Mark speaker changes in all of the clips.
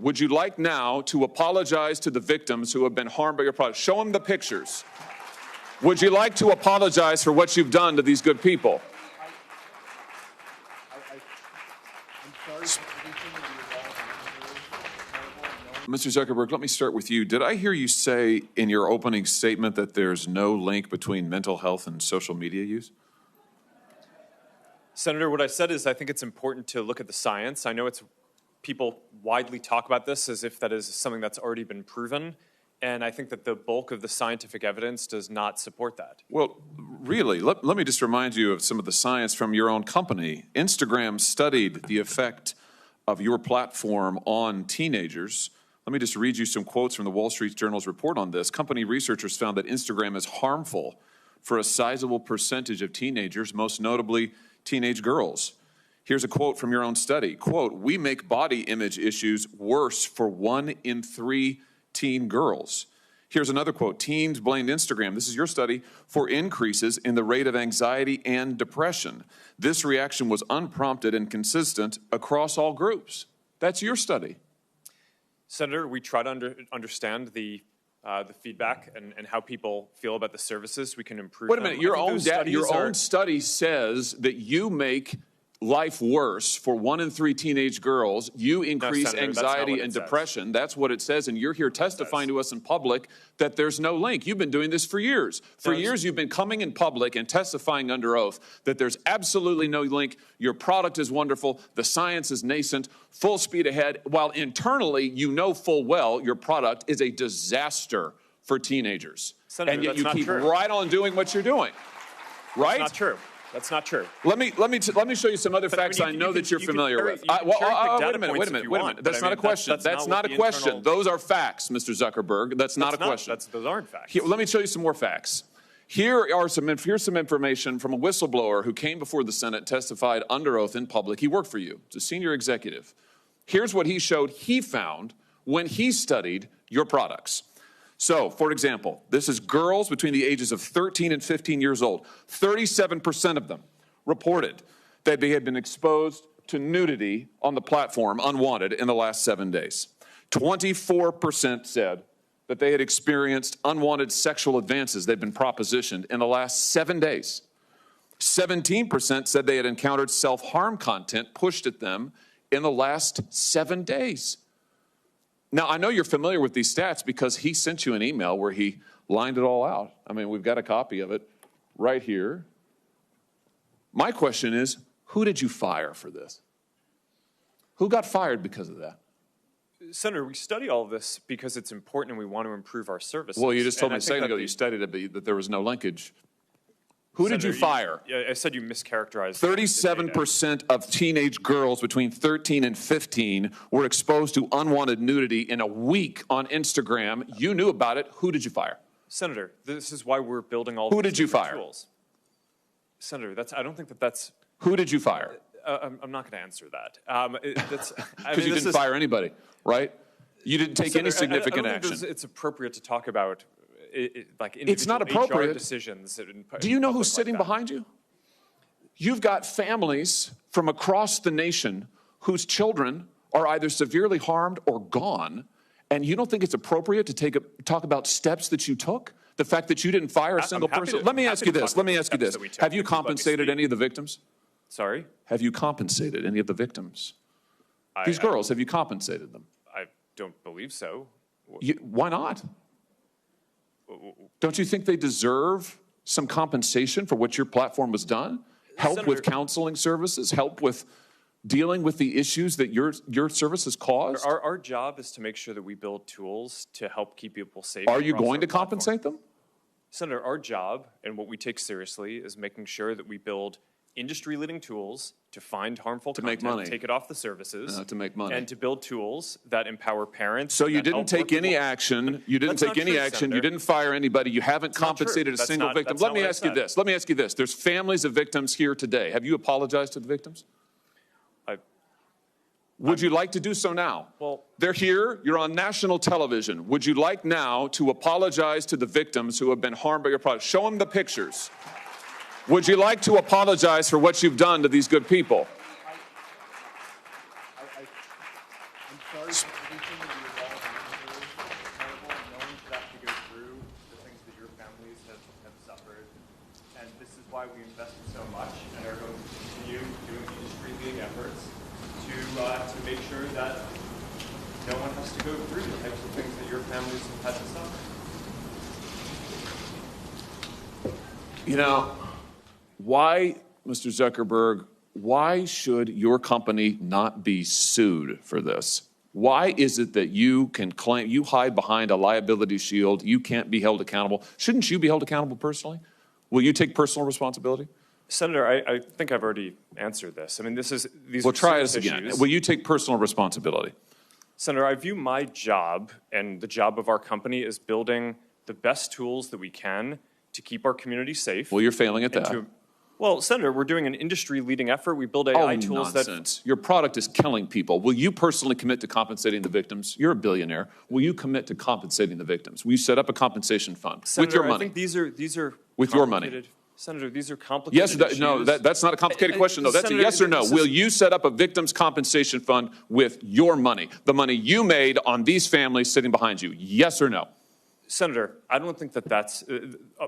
Speaker 1: would you like now to apologize to the victims who have been harmed by your product? Show them the pictures. Would you like to apologize for what you've done to these good people? Mr. Zuckerberg, let me start with you. Did I hear you say in your opening statement that there's no link between mental health and social media use?
Speaker 2: Senator, what I said is I think it's important to look at the science. I know people widely talk about this as if that is something that's already been proven, and I think that the bulk of the scientific evidence does not support that.
Speaker 1: Well, really, let me just remind you of some of the science from your own company. Instagram studied the effect of your platform on teenagers. Let me just read you some quotes from the Wall Street Journal's report on this. Company researchers found that Instagram is harmful for a sizable percentage of teenagers, most notably teenage girls. Here's a quote from your own study. Quote, "We make body image issues worse for 1 in 3 teen girls." Here's another quote. Teens blamed Instagram, this is your study, for increases in the rate of anxiety and depression. This reaction was unprompted and consistent across all groups. That's your study.
Speaker 2: Senator, we try to understand the feedback and how people feel about the services. We can improve.
Speaker 1: Wait a minute, your own study says that you make life worse for 1 in 3 teenage girls. You increase anxiety and depression. That's what it says, and you're here testifying to us in public that there's no link. You've been doing this for years. For years, you've been coming in public and testifying under oath that there's absolutely no link. Your product is wonderful. The science is nascent, full speed ahead, while internally, you know full well your product is a disaster for teenagers.
Speaker 2: Senator,
Speaker 1: and yet you keep
Speaker 2: true.
Speaker 1: right on doing what you're doing. Right?
Speaker 2: That's not true. That's not true.
Speaker 1: Let me show you some other facts I know that you're familiar with. Wait a minute. That's not a question. That's not a question. Those are facts, Mr. Zuckerberg. That's not a question.
Speaker 2: Those aren't facts.
Speaker 1: Let me show you some more facts. Here's some information from a whistleblower who came before the Senate, testified under oath in public. He worked for you. It's a senior executive. Here's what he showed he found when he studied your products. So, for example, this is girls between the ages of 13 and 15 years old. 37% of them reported that they had been exposed to nudity on the platform unwanted in the last 7 days. 24% said that they had experienced unwanted sexual advances they'd been propositioned in the last 7 days. 17% said they had encountered self-harm content pushed at them in the last 7 days. Now, I know you're familiar with these stats because he sent you an email where he lined it all out. I mean, we've got a copy of it right here. My question is, who did you fire for this? Who got fired because of that?
Speaker 2: Senator, we study all of this because it's important and we want to improve our services.
Speaker 1: Well, you just told me a second ago you studied it, that there was no linkage. Who did you fire?
Speaker 2: I said you mischaracterized.
Speaker 1: 37% of teenage girls between 13 and 15 were exposed to unwanted nudity in a week on Instagram. You knew about it. Who did you fire?
Speaker 2: Senator, this is why we're building all
Speaker 1: Who did you fire?
Speaker 2: Tools. Senator, I don't think that's...
Speaker 1: Who did you fire?
Speaker 2: I'm not going to answer that.
Speaker 1: Because you didn't fire anybody, right? You didn't take any significant action.
Speaker 2: It's appropriate to talk about
Speaker 1: it's not appropriate.
Speaker 2: HR decisions.
Speaker 1: Do you know who's sitting behind you? You've got families from across the nation whose children are either severely harmed or gone, and you don't think it's appropriate to talk about steps that you took? The fact that you didn't fire a single person? Let me ask you this. Have you compensated any of the victims?
Speaker 2: Sorry?
Speaker 1: Have you compensated any of the victims? These girls, have you compensated them?
Speaker 2: I don't believe so.
Speaker 1: Why not? Don't you think they deserve some compensation for what your platform has done? Help Senator, with counseling services? Help with dealing with the issues that your services caused?
Speaker 2: Our job is to make sure that we build tools to help keep people safe.
Speaker 1: Are you going to compensate them?
Speaker 2: Senator, our job and what we take seriously is making sure that we build industry-leading tools to find harmful content,
Speaker 1: make money,
Speaker 2: take it off the services,
Speaker 1: to make money,
Speaker 2: and to build tools that empower parents.
Speaker 1: So you didn't take any action. You didn't take any action. You didn't fire anybody. You haven't compensated a single victim. Let me ask you this. Let me ask you this. There's families of victims here today. Have you apologized to the victims? Would you like to do so now?
Speaker 2: Well,
Speaker 1: they're here. You're on national television. Would you like now to apologize to the victims who have been harmed by your product? Show them the pictures. Would you like to apologize for what you've done to these good people?
Speaker 3: I'm sorry.
Speaker 2: knowing that have to go through the things that your families have suffered. And this is why we invested so much and are going to continue doing industry-leading efforts to make sure that no one has to go through the types of things that your families have had to suffer.
Speaker 1: You know, why, Mr. Zuckerberg, why should your company not be sued for this? Why is it that you can claim, you hide behind a liability shield, you can't be held accountable? Shouldn't you be held accountable personally? Will you take personal responsibility?
Speaker 2: Senator, I think I've already answered this. I mean, these
Speaker 1: well,
Speaker 2: are
Speaker 1: try
Speaker 2: serious
Speaker 1: this again.
Speaker 2: issues.
Speaker 1: Will you take personal responsibility?
Speaker 2: Senator, I view my job and the job of our company as building the best tools that we can to keep our community safe.
Speaker 1: Well, you're failing at that.
Speaker 2: Well, Senator, we're doing an industry-leading effort. We build AI tools
Speaker 1: nonsense. Your product is killing people. Will you personally commit to compensating the victims? You're a billionaire. Will you commit to compensating the victims? Will you set up a compensation fund
Speaker 2: Senator,
Speaker 1: with your money?
Speaker 2: I think these are
Speaker 1: with your money.
Speaker 2: Senator, these are complicated issues.
Speaker 1: No, that's not a complicated question, though. That's Senator, a yes or no. Will you set up a victims' compensation fund with your money, the money you made on these families sitting behind you? Yes or no?
Speaker 2: Senator, I don't think that's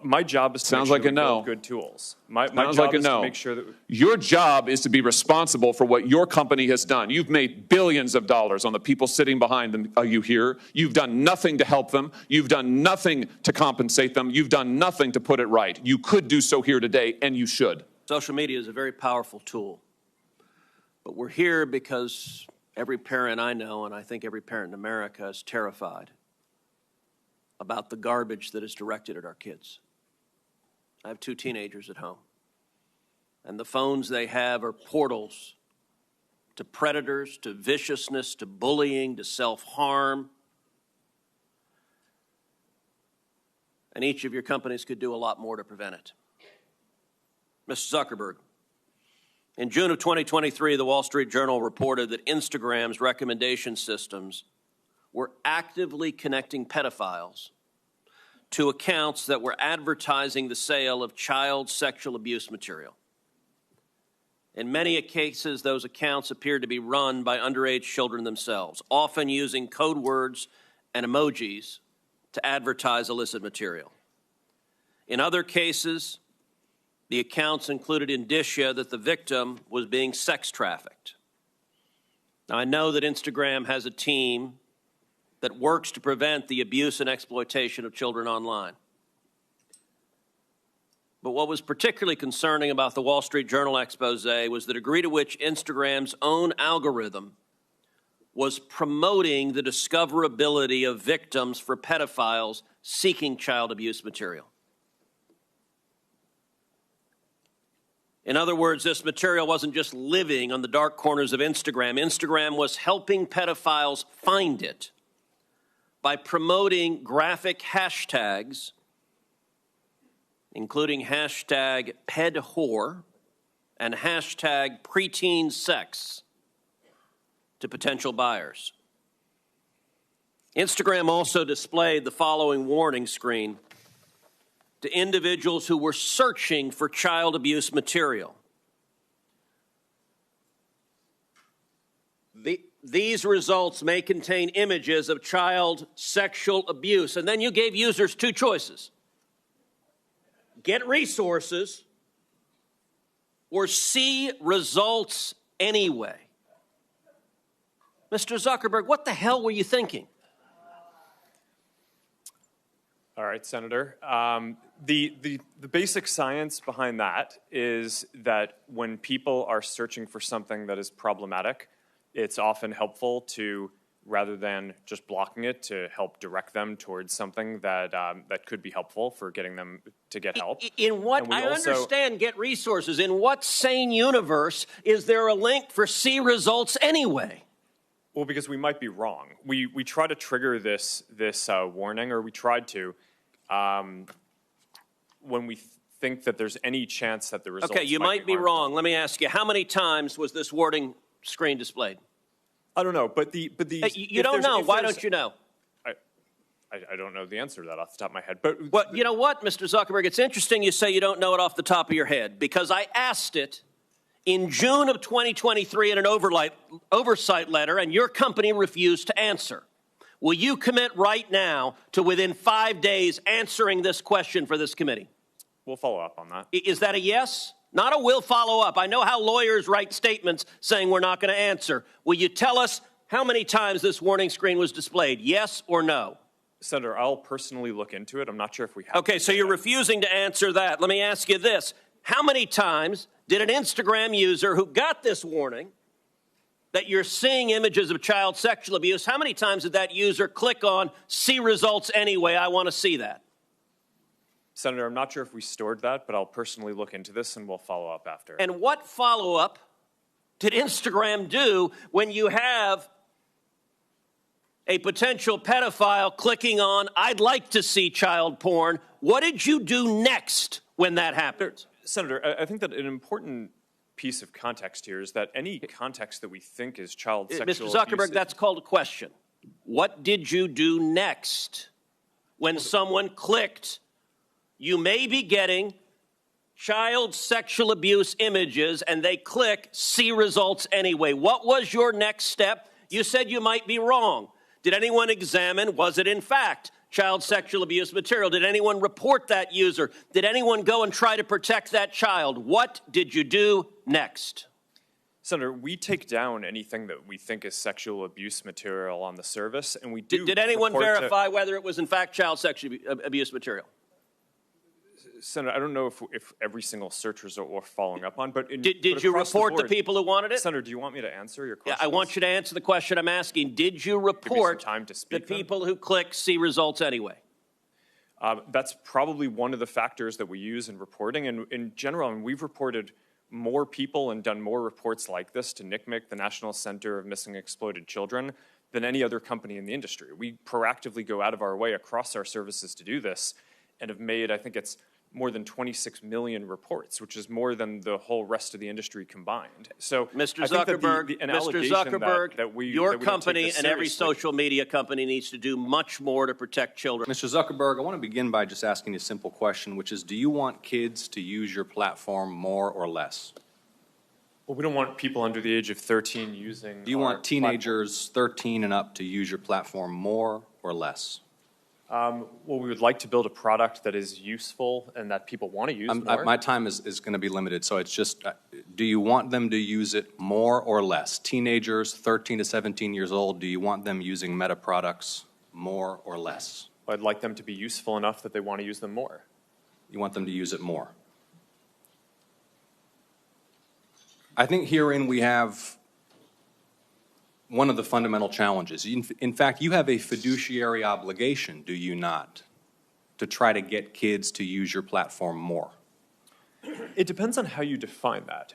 Speaker 2: my job is to
Speaker 1: Sounds
Speaker 2: make sure
Speaker 1: like a no.
Speaker 2: build good tools. My job
Speaker 1: like
Speaker 2: is
Speaker 1: a no.
Speaker 2: to make sure that
Speaker 1: your job is to be responsible for what your company has done. You've made billions of dollars on the people sitting behind them. You here? You've done nothing to help them. You've done nothing to compensate them. You've done nothing to put it right. You could do so here today, and you should.
Speaker 3: Social media is a very powerful tool, but we're here because every parent I know, and I think every parent in America, is terrified about the garbage that is directed at our kids. I have 2 teenagers at home, and the phones they have are portals to predators, to viciousness, to bullying, to self-harm. And each of your companies could do a lot more to prevent it. Mr. Zuckerberg, in June of 2023, the Wall Street Journal reported that Instagram's recommendation systems were actively connecting pedophiles to accounts that were advertising the sale of child sexual abuse material. In many cases, those accounts appeared to be run by underage children themselves, often using code words and emojis to advertise illicit material. In other cases, the accounts included indicia that the victim was being sex trafficked. Now, I know that Instagram has a team that works to prevent the abuse and exploitation of children online. But what was particularly concerning about the Wall Street Journal expose was the degree to which Instagram's own algorithm was promoting the discoverability of victims for pedophiles seeking child abuse material. In other words, this material wasn't just living on the dark corners of Instagram. Instagram was helping pedophiles find it by promoting graphic hashtags, including hashtag pedwhore and hashtag preteen sex, to potential buyers. Instagram also displayed the following warning screen to individuals who were searching for child abuse material. These results may contain images of child sexual abuse. And then you gave users 2 choices. Get resources or see results anyway. Mr. Zuckerberg, what the hell were you thinking?
Speaker 2: All right, Senator. The basic science behind that is that when people are searching for something that is problematic, it's often helpful to, rather than just blocking it, to help direct them towards something that that could be helpful for getting them to get help.
Speaker 3: In what, I understand get resources. In what sane universe is there a link for see results anyway?
Speaker 2: Well, because we might be wrong. We try to trigger this warning, or we tried to, when we think that there's any chance that the results
Speaker 3: Okay, you might be
Speaker 2: harmful.
Speaker 3: wrong. Let me ask you, how many times was this warning screen displayed?
Speaker 2: I don't know, but
Speaker 3: you don't know. Why don't you know?
Speaker 2: I don't know the answer to that off the top of my head. But
Speaker 3: well, you know what, Mr. Zuckerberg? It's interesting you say you don't know it off the top of your head, because I asked it in June of 2023 in an oversight letter, and your company refused to answer. Will you commit right now to within 5 days answering this question for this committee?
Speaker 2: We'll follow up on that.
Speaker 3: Is that a yes? Not a will follow up. I know how lawyers write statements saying we're not going to answer. Will you tell us how many times this warning screen was displayed? Yes or no?
Speaker 2: Senator, I'll personally look into it. I'm not sure if we have.
Speaker 3: Okay, so you're refusing to answer that. Let me ask you this. How many times did an Instagram user who got this warning that you're seeing images of child sexual abuse, how many times did that user click on see results anyway? I want to see that.
Speaker 2: Senator, I'm not sure if we stored that, but I'll personally look into this and we'll follow up after.
Speaker 3: And what follow-up did Instagram do when you have a potential pedophile clicking on, I'd like to see child porn? What did you do next when that happened?
Speaker 2: Senator, I think that an important piece of context here is that any context that we think is child sexual
Speaker 3: Mr. Zuckerberg,
Speaker 2: abuse,
Speaker 3: that's called a question. What did you do next when someone clicked, you may be getting child sexual abuse images, and they click, see results anyway? What was your next step? You said you might be wrong. Did anyone examine, was it in fact child sexual abuse material? Did anyone report that user? Did anyone go and try to protect that child? What did you do next?
Speaker 2: Senator, we take down anything that we think is sexual abuse material on the service, and we do.
Speaker 3: Did anyone verify whether it was in fact child sexual abuse material?
Speaker 2: Senator, I don't know if every single search result we're following up on, but
Speaker 3: did you report the people who wanted it?
Speaker 2: Senator, do you want me to answer your question?
Speaker 3: Yeah, I want you to answer the question I'm asking. Did you report the people who click see results anyway?
Speaker 2: That's probably one of the factors that we use in reporting. And in general, we've reported more people and done more reports like this to NCMEC, the National Center of Missing and Exploited Children, than any other company in the industry. We proactively go out of our way across our services to do this and have made, I think it's more than 26 million reports, which is more than the whole rest of the industry combined. So,
Speaker 3: Mr. Zuckerberg, your company and every social media company needs to do much more to protect children.
Speaker 4: Mr. Zuckerberg, I want to begin by just asking a simple question, which is, do you want kids to use your platform more or less?
Speaker 2: Well, we don't want people under the age of 13 using.
Speaker 4: Do you want teenagers 13 and up to use your platform more or less?
Speaker 2: Well, we would like to build a product that is useful and that people want to use more.
Speaker 4: My time is going to be limited, so it's just, do you want them to use it more or less? Teenagers, 13 to 17 years old, do you want them using Meta products more or less?
Speaker 2: I'd like them to be useful enough that they want to use them more.
Speaker 4: You want them to use it more. I think herein we have one of the fundamental challenges. In fact, you have a fiduciary obligation, do you not, to try to get kids to use your platform more?
Speaker 2: It depends on how you define that.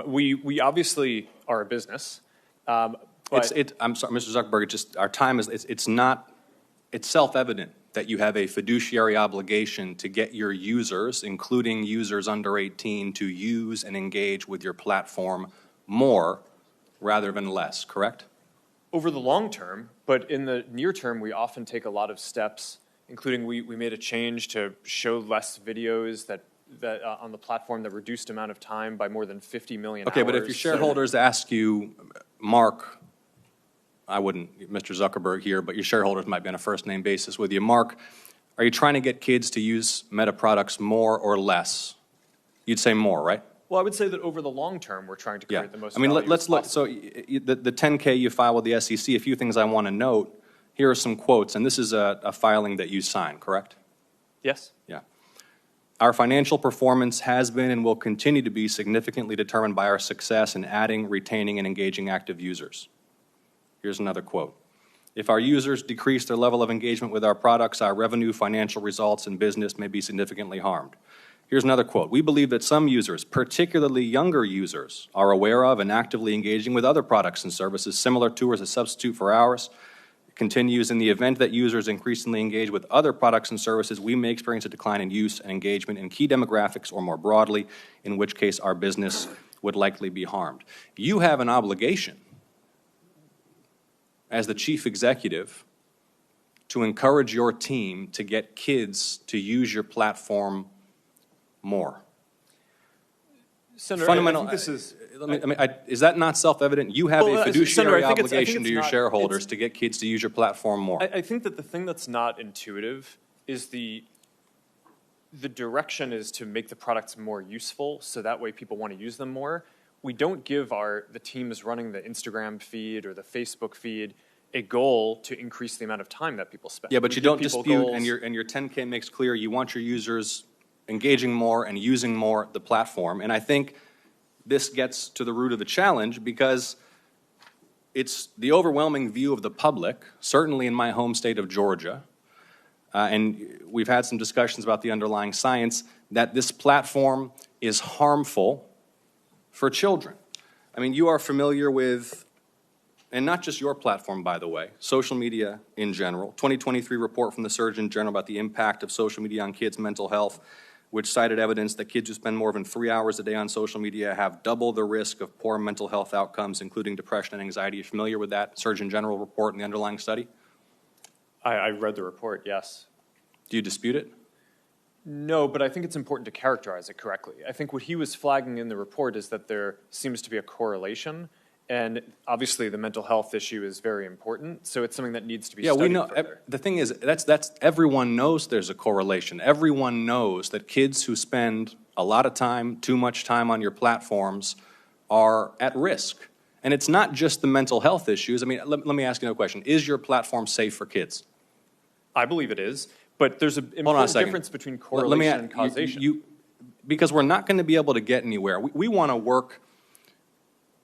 Speaker 2: We obviously are a business.
Speaker 4: I'm sorry, Mr. Zuckerberg, our time is, it's self-evident that you have a fiduciary obligation to get your users, including users under 18, to use and engage with your platform more rather than less, correct?
Speaker 2: Over the long term, but in the near term, we often take a lot of steps, including we made a change to show less videos that on the platform that reduced amount of time by more than 50 million
Speaker 4: Okay,
Speaker 2: hours.
Speaker 4: but if your shareholders ask you, Mark, I wouldn't, Mr. Zuckerberg here, but your shareholders might be on a first-name basis with you. Mark, are you trying to get kids to use Meta products more or less? You'd say more, right?
Speaker 2: Well, I would say that over the long term, we're trying to create the most.
Speaker 4: I mean, let's look. So the 10K you file with the SEC. A few things I want to note. Here are some quotes, and this is a filing that you signed, correct?
Speaker 2: Yes.
Speaker 4: Yeah. Our financial performance has been and will continue to be significantly determined by our success in adding, retaining, and engaging active users. Here's another quote. If our users decrease their level of engagement with our products, our revenue, financial results, and business may be significantly harmed. Here's another quote. We believe that some users, particularly younger users, are aware of and actively engaging with other products and services similar to or as a substitute for ours. It continues, in the event that users increasingly engage with other products and services, we may experience a decline in use and engagement in key demographics or more broadly, in which case our business would likely be harmed. You have an obligation as the chief executive to encourage your team to get kids to use your platform more.
Speaker 2: Senator,
Speaker 4: fundamental.
Speaker 2: I think this is.
Speaker 4: Is that not self-evident? You have
Speaker 2: Well,
Speaker 4: a fiduciary
Speaker 2: Senator, I think
Speaker 4: obligation
Speaker 2: it's
Speaker 4: to your
Speaker 2: not-
Speaker 4: shareholders to get kids to use your platform more.
Speaker 2: I think that the thing that's not intuitive is the direction is to make the products more useful, so that way people want to use them more. We don't give the teams running the Instagram feed or the Facebook feed a goal to increase the amount of time that people spend.
Speaker 4: Yeah, but
Speaker 2: We
Speaker 4: you
Speaker 2: give
Speaker 4: don't
Speaker 2: people
Speaker 4: dispute,
Speaker 2: goals.
Speaker 4: and your 10K makes clear you want your users engaging more and using more the platform. And I think this gets to the root of the challenge, because it's the overwhelming view of the public, certainly in my home state of Georgia, and we've had some discussions about the underlying science, that this platform is harmful for children. I mean, you are familiar with, and not just your platform, by the way, social media in general. 2023 report from the Surgeon General about the impact of social media on kids' mental health, which cited evidence that kids who spend more than 3 hours a day on social media have double the risk of poor mental health outcomes, including depression and anxiety. Are you familiar with that Surgeon General report and the underlying study?
Speaker 2: I read the report, yes.
Speaker 4: Do you dispute it?
Speaker 2: No, but I think it's important to characterize it correctly. I think what he was flagging in the report is that there seems to be a correlation, and obviously the mental health issue is very important, so it's something that needs to be studied
Speaker 4: we know.
Speaker 2: further.
Speaker 4: The thing is, that's everyone knows there's a correlation. Everyone knows that kids who spend a lot of time, too much time on your platforms are at risk. And it's not just the mental health issues. I mean, let me ask you another question. Is your platform safe for kids?
Speaker 2: I believe it is, but there's an
Speaker 4: Hold on a
Speaker 2: important
Speaker 4: second.
Speaker 2: difference between
Speaker 4: Let
Speaker 2: correlation
Speaker 4: me
Speaker 2: and causation.
Speaker 4: because we're not going to be able to get anywhere. We want to work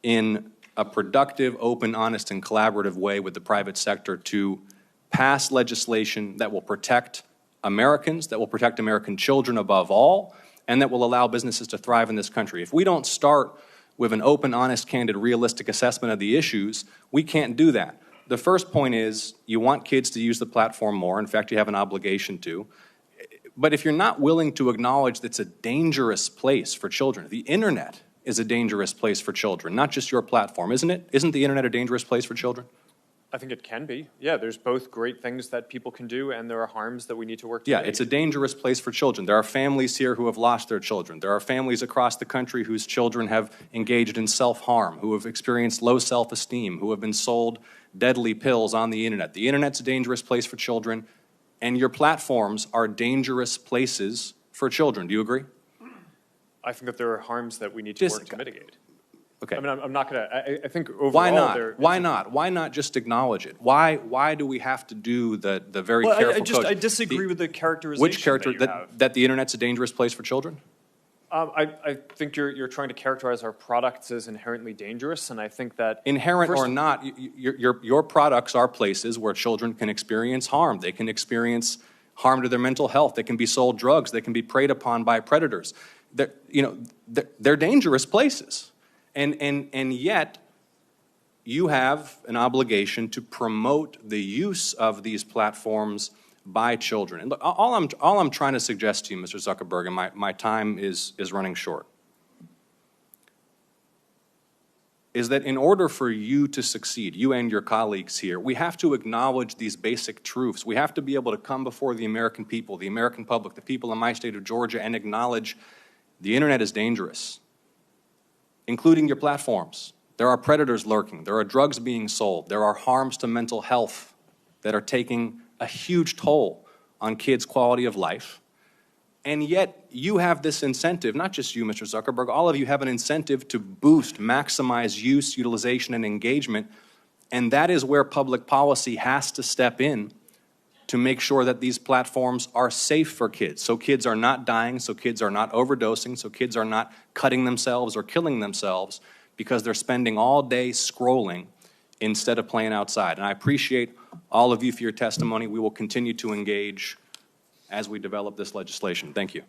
Speaker 4: in a productive, open, honest, and collaborative way with the private sector to pass legislation that will protect Americans, that will protect American children above all, and that will allow businesses to thrive in this country. If we don't start with an open, honest, candid, realistic assessment of the issues, we can't do that. The first point is you want kids to use the platform more. In fact, you have an obligation to. But if you're not willing to acknowledge that it's a dangerous place for children, the internet is a dangerous place for children, not just your platform, isn't it? Isn't the internet a dangerous place for children?
Speaker 2: I think it can be. Yeah, there's both great things that people can do, and there are harms that we need to work to
Speaker 4: Yeah,
Speaker 2: mitigate.
Speaker 4: it's a dangerous place for children. There are families here who have lost their children. There are families across the country whose children have engaged in self-harm, who have experienced low self-esteem, who have been sold deadly pills on the internet. The internet's a dangerous place for children, and your platforms are dangerous places for children. Do you agree?
Speaker 2: I think that there are harms that we need to work to mitigate.
Speaker 4: Okay.
Speaker 2: I mean, I'm not going to, I think overall
Speaker 4: Why not?
Speaker 2: there
Speaker 4: Why not? Why not just acknowledge it? Why do we have to do the very
Speaker 2: Well,
Speaker 4: careful
Speaker 2: I
Speaker 4: code?
Speaker 2: disagree with the characterization
Speaker 4: Which character,
Speaker 2: that you have.
Speaker 4: that the internet's a dangerous place for children?
Speaker 2: I think you're trying to characterize our products as inherently dangerous, and I think that
Speaker 4: Inherent or not, your products are places where children can experience harm. They can experience harm to their mental health. They can be sold drugs. They can be preyed upon by predators. They're dangerous places. And yet, you have an obligation to promote the use of these platforms by children. And look, all I'm trying to suggest to you, Mr. Zuckerberg, and my time is running short, is that in order for you to succeed, you and your colleagues here, we have to acknowledge these basic truths. We have to be able to come before the American people, the American public, the people in my state of Georgia, and acknowledge the internet is dangerous, including your platforms. There are predators lurking. There are drugs being sold. There are harms to mental health that are taking a huge toll on kids' quality of life. And yet you have this incentive, not just you, Mr. Zuckerberg, all of you have an incentive to boost, maximize use, utilization, and engagement. And that is where public policy has to step in to make sure that these platforms are safe for kids. So kids are not dying, so kids are not overdosing, so kids are not cutting themselves or killing themselves because they're spending all day scrolling instead of playing outside. And I appreciate all of you for your testimony. We will continue to engage as we develop this legislation. Thank you.